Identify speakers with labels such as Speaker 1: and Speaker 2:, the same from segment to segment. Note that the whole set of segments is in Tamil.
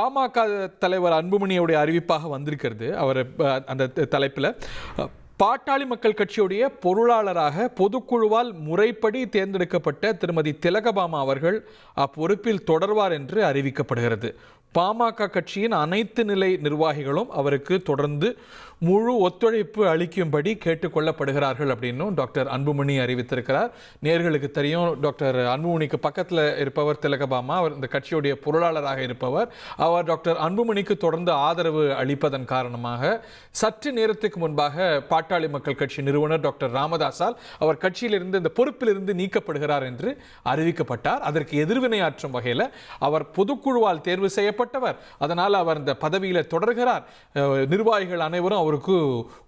Speaker 1: பாமக தலைவர் அன்புமணியுடைய அறிவிப்பாக வந்திருக்கிறது. அவர் அந்த தலைப்பில் பாட்டாளி மக்கள் கட்சியுடைய பொருளாளராக பொதுக்குழுவால் முறைப்படி தேர்ந்தெடுக்கப்பட்ட திருமதி திலகபாமா அவர்கள் அப்பொறுப்பில் தொடர்வார் என்று அறிவிக்கப்படுகிறது. பாமக கட்சியின் அனைத்து நிலை நிர்வாகிகளும் அவருக்கு தொடர்ந்து முழு ஒத்துழைப்பு அளிக்கும்படி கேட்டுக்கொள்ளப்படுகிறார்கள் அப்படின்னும் டாக்டர் அன்புமணி அறிவித்திருக்கிறார். நேர்களுக்கு தெரியும், டாக்டர் அன்புமணிக்கு பக்கத்தில் இருப்பவர் திலகபாமா, அவர் இந்த கட்சியுடைய பொருளாளராக இருப்பவர். அவர் டாக்டர் அன்புமணிக்கு தொடர்ந்து ஆதரவு அளிப்பதன் காரணமாக சற்று நேரத்துக்கு முன்பாக பாட்டாளி மக்கள் கட்சி நிறுவனர் டாக்டர் ராமதாஸால் அவர் கட்சியிலிருந்து இந்த பொறுப்பிலிருந்து நீக்கப்படுகிறார் என்று அறிவிக்கப்பட்டார். அதற்கு எதிர்வினையாற்றும் வகையில் அவர் பொதுக்குழுவால் தேர்வு செய்யப்பட்டவர், அதனால் அவர் இந்த பதவியில் தொடர்கிறார், நிர்வாகிகள் அனைவரும் அவருக்கு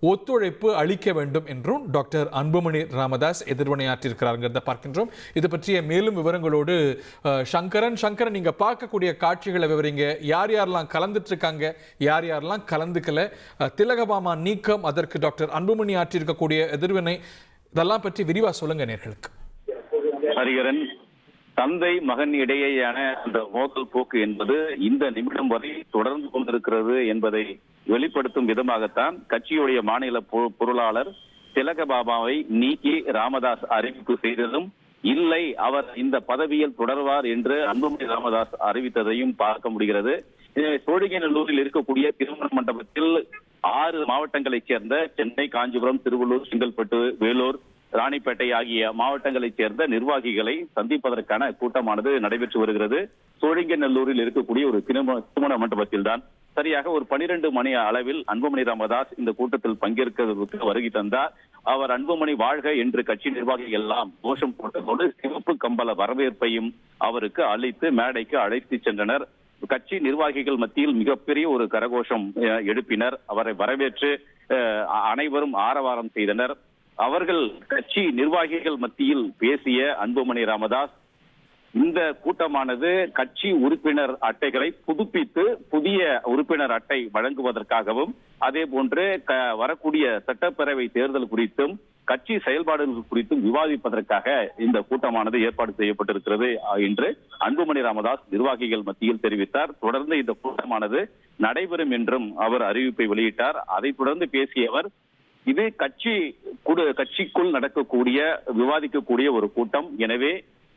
Speaker 1: ஒத்துழைப்பு அளிக்க வேண்டும் என்றும் டாக்டர் அன்புமணி ராமதாஸ் எதிர்வினையாற்றியிருக்கிறார்கள் பார்க்கின்றோம். இது பற்றிய மேலும் விவரங்களோடு சங்கரன், நீங்க பார்க்கக்கூடிய காட்சிகளை விவரிங்க. யார் யாரெல்லாம் கலந்துட்டு இருக்காங்க, யார் யாரெல்லாம் கலந்துக்கல, திலகபாமா நீக்கம், அதற்கு டாக்டர் அன்புமணி ஆற்றியிருக்கக்கூடிய எதிர்வினை, இதெல்லாம் பற்றி விரிவா சொல்லுங்க நேர்களுக்கு.
Speaker 2: ஹரிகரன், தந்தை மகன் இடையேயான அந்த மோதல் போக்கு என்பது இந்த நிமிடம் வரை தொடர்ந்து கொண்டிருக்கிறது என்பதை வெளிப்படுத்தும் விதமாகத்தான் கட்சியுடைய மாநில பொருளாளர் திலகபாமாவை நீக்கி ராமதாஸ் அறிவிப்பு செய்ததும், இல்லை அவர் இந்த பதவியில் தொடர்வார் என்று அன்புமணி ராமதாஸ் அறிவித்ததையும் பார்க்க முடிகிறது. சோழிங்கநல்லூரில் இருக்கக்கூடிய திருமண மண்டபத்தில் 6 மாவட்டங்களைச் சேர்ந்த சென்னை, காஞ்சிபுரம், திருவள்ளூர், செங்கல்பட்டு, வேலூர், ராணிப்பேட்டை ஆகிய மாவட்டங்களைச் சேர்ந்த நிர்வாகிகளை சந்திப்பதற்கான கூட்டமானது நடைபெற்று வருகிறது. சோழிங்கநல்லூரில் இருக்கக்கூடிய ஒரு திருமண மண்டபத்தில் தான் சரியாக ஒரு 12 மணி அளவில் அன்புமணி ராமதாஸ் இந்த கூட்டத்தில் பங்கேற்கிறதுக்கு வருகை தந்தார். அவர் அன்புமணி வாழ்க என்று கட்சி நிர்வாகிகள் எல்லாம் கோஷம் போட்டதோடு சிவப்பு கம்பள வரவேற்பையும் அவருக்கு அளித்து மேடைக்கு அழைத்து சென்றனர். கட்சி நிர்வாகிகள் மத்தியில் மிகப்பெரிய ஒரு கரகோஷம் எழுப்பினர். அவரை வரவேற்று அனைவரும் ஆரவாரம் செய்தனர். அவர்கள் கட்சி நிர்வாகிகள் மத்தியில் பேசிய அன்புமணி ராமதாஸ், இந்த கூட்டமானது கட்சி உறுப்பினர் அட்டைகளை புதுப்பித்து புதிய உறுப்பினர் அட்டை வழங்குவதற்காகவும், அதே போன்று வரக்கூடிய சட்டப்பேரவை தேர்தல் குறித்தும் கட்சி செயல்பாடுகள் குறித்தும் விவாதிப்பதற்காக இந்த கூட்டமானது ஏற்பாடு செய்யப்பட்டிருக்கிறது என்று அன்புமணி ராமதாஸ் நிர்வாகிகள் மத்தியில் தெரிவித்தார். தொடர்ந்து இந்த கூட்டமானது நடைபெறும் என்றும் அவர் அறிவிப்பை வெளியிட்டார். அதைத் தொடர்ந்து பேசிய அவர், இது கட்சிக்குள் நடக்கக்கூடிய விவாதிக்கக்கூடிய ஒரு கூட்டம், எனவே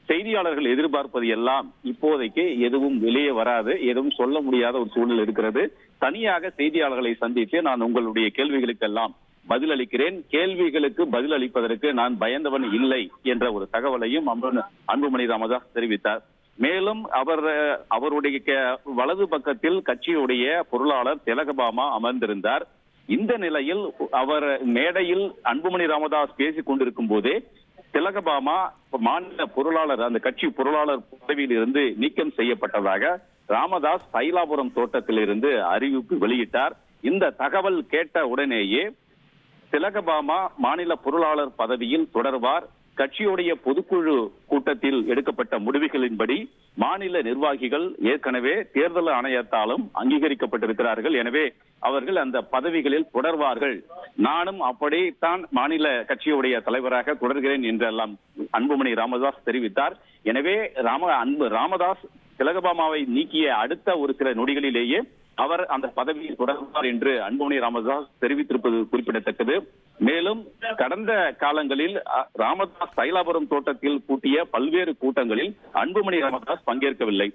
Speaker 2: செய்தியாளர்கள் எதிர்பார்ப்பது எல்லாம் இப்போதைக்கு எதுவும் வெளியே வராது, எதுவும் சொல்ல முடியாத ஒரு சூழ்நிலை இருக்கிறது. தனியாக செய்தியாளர்களை சந்தித்து நான் உங்களுடைய கேள்விகளுக்கெல்லாம் பதில் அளிக்கிறேன், கேள்விகளுக்கு பதில் அளிப்பதற்கு நான் பயந்தவன் இல்லை என்ற ஒரு தகவலையும் அன்புமணி ராமதாஸ் தெரிவித்தார். மேலும் அவருடைய வலது பக்கத்தில் கட்சியுடைய பொருளாளர் திலகபாமா அமர்ந்திருந்தார். இந்த நிலையில் அவர் மேடையில் அன்புமணி ராமதாஸ் பேசிக் கொண்டிருக்கும் போதே திலகபாமா மாநில பொருளாளர், அந்த கட்சி பொருளாளர் பதவியில் இருந்து நீக்கம் செய்யப்பட்டதாக ராமதாஸ் தைலாபுரம் தோட்டத்தில் இருந்து அறிவிப்பு வெளியிட்டார். இந்த தகவல் கேட்ட உடனேயே திலகபாமா மாநில பொருளாளர் பதவியில் தொடர்வார். கட்சியுடைய பொதுக்குழு கூட்டத்தில் எடுக்கப்பட்ட முடிவுகளின்படி மாநில நிர்வாகிகள் ஏற்கனவே தேர்தல் ஆணையத்தாலும் அங்கீகரிக்கப்பட்டிருக்கிறார்கள். எனவே அவர்கள் அந்த பதவிகளில் தொடர்வார்கள். நானும் அப்படித்தான் மாநில கட்சியுடைய தலைவராக தொடர்கிறேன் என்றெல்லாம் அன்புமணி ராமதாஸ் தெரிவித்தார். எனவே ராமதாஸ் திலகபாமாவை நீக்கிய அடுத்த ஒரு சில நொடிகளிலேயே அவர் அந்த பதவியில் தொடர்வார் என்று அன்புமணி ராமதாஸ் தெரிவித்திருப்பது குறிப்பிடத்தக்கது. மேலும் கடந்த காலங்களில் ராமதாஸ் தைலாபுரம் தோட்டத்தில் கூட்டிய பல்வேறு கூட்டங்களில் அன்புமணி ராமதாஸ் பங்கேற்கவில்லை.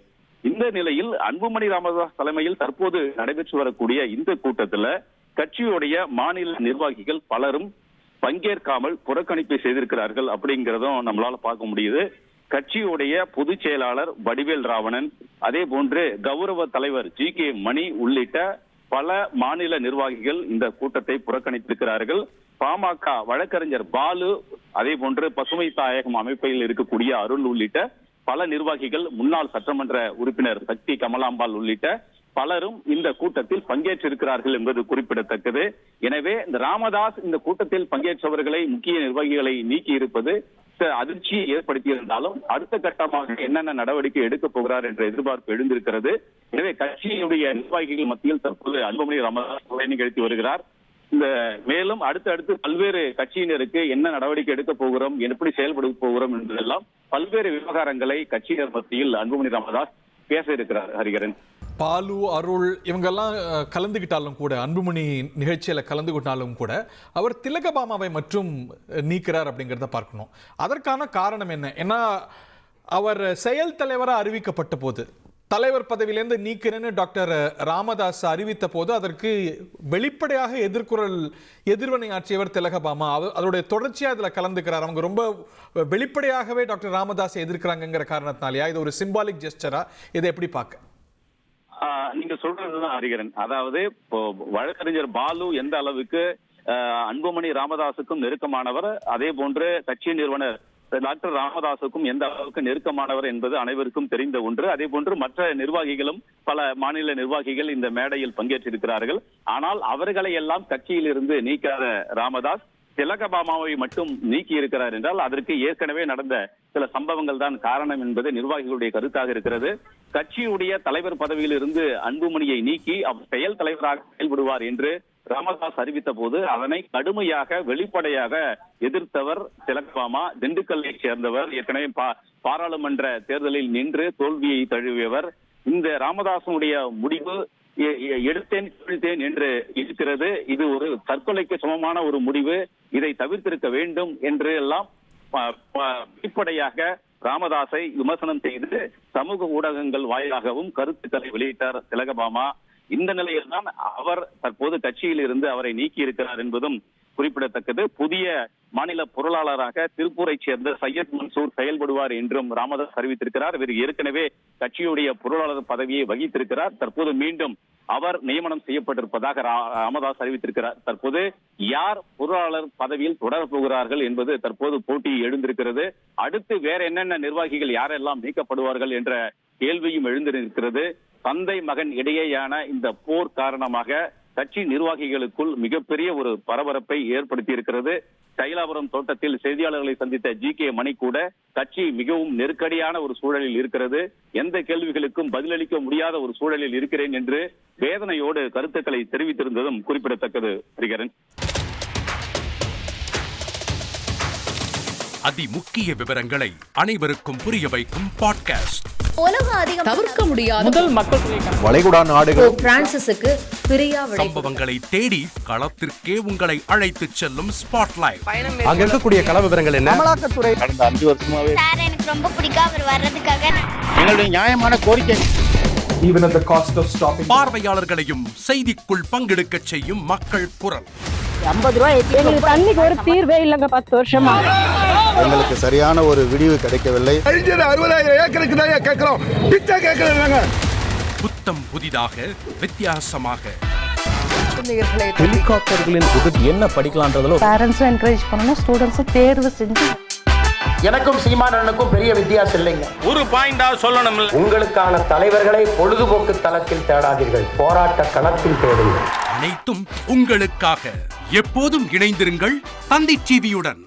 Speaker 2: இந்த நிலையில் அன்புமணி ராமதாஸ் தலைமையில் தற்போது நடைபெற்று வரக்கூடிய இந்த கூட்டத்தில் கட்சியுடைய மாநில நிர்வாகிகள் பலரும் பங்கேற்காமல் புறக்கணிப்பை செய்திருக்கிறார்கள் அப்படிங்கிறதும் நம்மளால பார்க்க முடியுது. கட்சியுடைய பொதுச் செயலாளர் வடிவேல் ராவணன், அதே போன்று கௌரவ தலைவர் ஜி.கே. மணி உள்ளிட்ட பல மாநில நிர்வாகிகள் இந்த கூட்டத்தை புறக்கணித்திருக்கிறார்கள். பாமக வழக்கறிஞர் பாலு, அதே போன்று பசுமை தாயகம் அமைப்பில் இருக்கக்கூடிய அருள் உள்ளிட்ட பல நிர்வாகிகள், முன்னாள் சட்டமன்ற உறுப்பினர் சக்தி கமலாம்பாள் உள்ளிட்ட பலரும் இந்த கூட்டத்தில் பங்கேற்றிருக்கிறார்கள் என்பது குறிப்பிடத்தக்கது. எனவே இந்த ராமதாஸ் இந்த கூட்டத்தில் பங்கேற்றவர்களை, முக்கிய நிர்வாகிகளை நீக்கி இருப்பது அதிர்ச்சியை ஏற்படுத்தியிருந்தாலும் அடுத்த கட்டமாக என்னென்ன நடவடிக்கை எடுக்கப் போகிறார் என்ற எதிர்பார்ப்பு எழுந்திருக்கிறது. எனவே கட்சியினுடைய நிர்வாகிகள் மத்தியில் தற்போது அன்புமணி ராமதாஸ் நிகழ்த்தி வருகிறார். இந்த மேலும் அடுத்தடுத்து பல்வேறு கட்சியினருக்கு என்ன நடவடிக்கை எடுக்க போகிறோம், எப்படி செயல்பட போகிறோம் என்பதெல்லாம் பல்வேறு விவகாரங்களை கட்சியினர் மத்தியில் அன்புமணி ராமதாஸ் பேச இருக்கிறார். ஹரிகரன்.
Speaker 1: பாலு, அருள் இவங்கெல்லாம் கலந்துக்கிட்டாலும் கூட, அன்புமணி நிகழ்ச்சியில் கலந்துக்கிட்டாலும் கூட அவர் திலகபாமாவை மட்டும் நீக்கிறார் அப்படிங்கிறத பார்க்கணும். அதற்கான காரணம் என்ன? ஏன்னா அவர் செயல் தலைவராக அறிவிக்கப்பட்ட போது, தலைவர் பதவியிலேருந்து நீக்கிறேன்னு டாக்டர் ராமதாஸ் அறிவித்த போது அதற்கு வெளிப்படையாக எதிர்வினை ஆற்றியவர் திலகபாமா. அதோடைய தொடர்ச்சியாக அதில் கலந்துக்கிறார். அவங்க ரொம்ப வெளிப்படையாகவே டாக்டர் ராமதாஸை எதிர்க்கிறாங்கிற காரணத்தினாலயா இது ஒரு சிம்பாலிக் ஜெஸ்டரா? இதை எப்படி பார்க்க?
Speaker 2: நீங்க சொல்றதுதான் ஹரிகரன். அதாவது இப்போ வழக்கறிஞர் பாலு எந்த அளவுக்கு அன்புமணி ராமதாஸுக்கும் நெருக்கமானவர், அதே போன்று கட்சி நிறுவனர் டாக்டர் ராமதாஸுக்கும் எந்த அளவுக்கு நெருக்கமானவர் என்பது அனைவருக்கும் தெரிந்த ஒன்று. அதே போன்று மற்ற நிர்வாகிகளும், பல மாநில நிர்வாகிகள் இந்த மேடையில் பங்கேற்றிருக்கிறார்கள். ஆனால் அவர்களை எல்லாம் கட்சியில் இருந்து நீக்காத ராமதாஸ் திலகபாமாவை மட்டும் நீக்கி இருக்கிறார் என்றால் அதற்கு ஏற்கனவே நடந்த சில சம்பவங்கள் தான் காரணம் என்பது நிர்வாகிகளுடைய கருத்தாக இருக்கிறது. கட்சியுடைய தலைவர் பதவியில் இருந்து அன்புமணியை நீக்கி அவர் செயல் தலைவராக செயல்படுவார் என்று ராமதாஸ் அறிவித்த போது அதனை கடுமையாக வெளிப்படையாக எதிர்த்தவர் திலகபாமா. திண்டுக்கல்லை சேர்ந்தவர், ஏற்கனவே பாராளுமன்ற தேர்தலில் நின்று தோல்வியை தழுவியவர். இந்த ராமதாசனுடைய முடிவு எடுத்தேன் கவிழ்த்தேன் என்று இருக்கிறது. இது ஒரு தற்கொலைக்கு சமமான ஒரு முடிவு, இதை தவிர்த்திருக்க வேண்டும் என்று எல்லாம் வெளிப்படையாக ராமதாஸை விமர்சனம் செய்து சமூக ஊடகங்கள் வாயிலாகவும் கருத்துக்களை வெளியிட்டார் திலகபாமா. இந்த நிலையில் தான் அவர் தற்போது கட்சியில் இருந்து அவரை நீக்கி இருக்கிறார் என்பதும் குறிப்பிடத்தக்கது. புதிய மாநில பொருளாளராக திருப்பூரை சேர்ந்த சையத் மன்சூர் செயல்படுவார் என்றும் ராமதாஸ் அறிவித்திருக்கிறார். இவர் ஏற்கனவே கட்சியுடைய பொருளாளர் பதவியை வகித்திருக்கிறார். தற்போது மீண்டும் அவர் நியமனம் செய்யப்பட்டிருப்பதாக ராமதாஸ் அறிவித்திருக்கிறார். தற்போது யார் பொருளாளர் பதவியில் தொடரப் போகிறார்கள் என்பது தற்போது போட்டி எழுந்திருக்கிறது. அடுத்து வேற என்னென்ன நிர்வாகிகள் யாரெல்லாம் நீக்கப்படுவார்கள் என்ற கேள்வியும் எழுந்திருக்கிறது. தந்தை மகன் இடையேயான இந்த போர் காரணமாக கட்சி நிர்வாகிகளுக்குள் மிகப்பெரிய ஒரு பரபரப்பை ஏற்படுத்தி இருக்கிறது. தைலாபுரம் தோட்டத்தில் செய்தியாளர்களை சந்தித்த ஜி.கே. மணி கூட கட்சி மிகவும் நெருக்கடியான ஒரு சூழலில் இருக்கிறது, எந்த கேள்விகளுக்கும் பதிலளிக்க முடியாத ஒரு சூழலில் இருக்கிறேன் என்று வேதனையோடு கருத்துக்களை தெரிவித்திருந்ததும் குறிப்பிடத்தக்கது. ஹரிகரன்,
Speaker 3: அதிமுக்கிய விவரங்களை அனைவருக்கும் புரிய வைக்கும் பாட்காஸ்ட்.
Speaker 4: உலக அதிகம் தவிர்க்க முடியாத
Speaker 5: முதல் மக்கள்
Speaker 6: வளைகுடா நாடுகள்
Speaker 4: பிரான்சிஸுக்கு பிரியா
Speaker 3: சம்பவங்களை தேடி களத்திற்கே உங்களை அழைத்துச் செல்லும் ஸ்பாட்லைட்.
Speaker 6: அங்க இருக்கக்கூடிய கள விவரங்கள் என்ன?
Speaker 5: அமலாக்கத்துறை
Speaker 7: கடந்த 5 வருஷமாவே
Speaker 8: சார் எனக்கு ரொம்ப பிடிக்கும் அவர் வர்றதுக்காக.
Speaker 7: எங்களுடைய நியாயமான கோரிக்கை
Speaker 1: Even at the cost of stopping.
Speaker 3: பார்வையாளர்களையும் செய்திக்குள் பங்கெடுக்க செய்யும் மக்கள் குரல்.
Speaker 5: 50 ரூபாய் எங்களுக்கு தண்ணிக்கு ஒரு தீர்வே இல்லங்க 10 வருஷமா.
Speaker 6: எங்களுக்கு சரியான ஒரு விடிவு கிடைக்கவில்லை.
Speaker 7: 60,000 ஏக்கருக்கு தான் கேட்கிறோம், பிச்சை கேட்கறாங்க.
Speaker 3: புத்தம் புதிதாக, வித்தியாசமாக
Speaker 5: ஹெலிகாப்டர்களின் உதவி என்ன படிக்கலாம்ன்றதுல பேரண்ட்ஸும் என்கரேஜ் பண்ணணும், ஸ்டூடெண்ட்ஸும் தேர்வு செஞ்சு.
Speaker 9: எனக்கும் சீமானனுக்கும் பெரிய வித்தியாசம் இல்லைங்க.
Speaker 7: ஒரு பாயிண்டா சொல்லணும்.
Speaker 9: உங்களுக்கான தலைவர்களை பொழுதுபோக்கு தளத்தில் தேடாதீர்கள், போராட்ட களத்தில் தேடுங்கள்.
Speaker 3: அனைத்தும் உங்களுக்காக. எப்போதும் இணைந்திருங்கள் தந்தி டிவியுடன்.